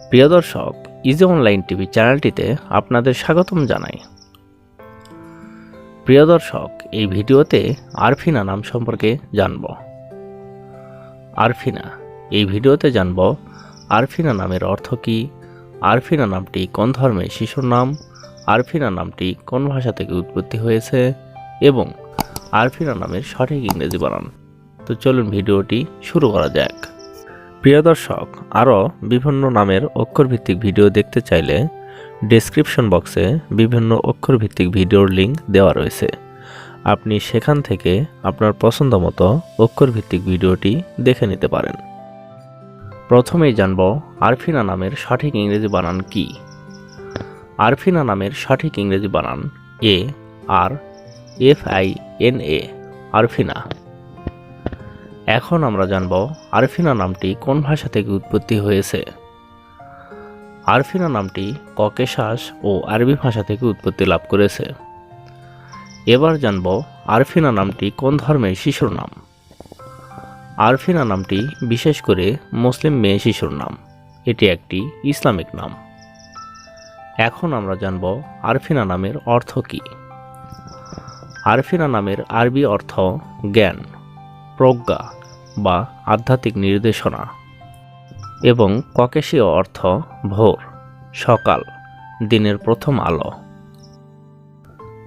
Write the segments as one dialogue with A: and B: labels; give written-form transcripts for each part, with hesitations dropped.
A: প্রিয় দর্শক, easy online TV চ্যানেলটিতে আপনাদের স্বাগতম জানাই। প্রিয় দর্শক, এই ভিডিওতে আরফিনা নাম সম্পর্কে জানব। আরফিনা, এই ভিডিওতে জানব আরফিনা নামের অর্থ কী, আরফিনা নামটি কোন ধর্মের শিশুর নাম, আরফিনা নামটি কোন ভাষা থেকে উৎপত্তি হয়েছে এবং আরফিনা নামের সঠিক ইংরেজি বানান। তো চলুন ভিডিওটি শুরু করা যাক। প্রিয় দর্শক, আরও বিভিন্ন নামের অক্ষরভিত্তিক ভিডিও দেখতে চাইলে ডেসক্রিপশন বক্সে বিভিন্ন অক্ষরভিত্তিক ভিডিওর লিঙ্ক দেওয়া রয়েছে। আপনি সেখান থেকে আপনার পছন্দ মতো অক্ষরভিত্তিক ভিডিওটি দেখে নিতে পারেন। প্রথমেই জানব আরফিনা নামের সঠিক ইংরেজি বানান কি। আরফিনা নামের সঠিক ইংরেজি বানান ARFINA, আরফিনা। এখন আমরা জানব আরফিনা নামটি কোন ভাষা থেকে উৎপত্তি হয়েছে। আরফিনা নামটি ককেশাস ও আরবি ভাষা থেকে উৎপত্তি লাভ করেছে। এবার জানব আরফিনা নামটি কোন ধর্মের শিশুর নাম। আরফিনা নামটি বিশেষ করে মুসলিম মেয়ে শিশুর নাম, এটি একটি ইসলামিক নাম। এখন আমরা জানব আরফিনা নামের অর্থ কী। আরফিনা নামের আরবি অর্থ জ্ঞান, প্রজ্ঞা বা আধ্যাত্মিক নির্দেশনা এবং ককেশীয় অর্থ ভোর, সকাল, দিনের প্রথম আলো।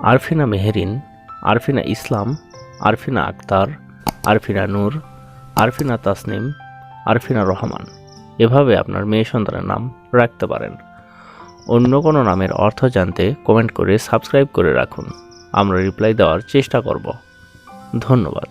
A: আরফিনা মেহেরিন, আরফিনা ইসলাম, আরফিনা আক্তার, আরফিনা নূর, আরফিনা তাসনিম, আরফিনা রহমান, এভাবে আপনার মেয়ে সন্তানের নাম রাখতে পারেন। অন্য কোনো নামের অর্থ জানতে কমেন্ট করে সাবস্ক্রাইব করে রাখুন, আমরা রিপ্লাই দেওয়ার চেষ্টা করব। ধন্যবাদ।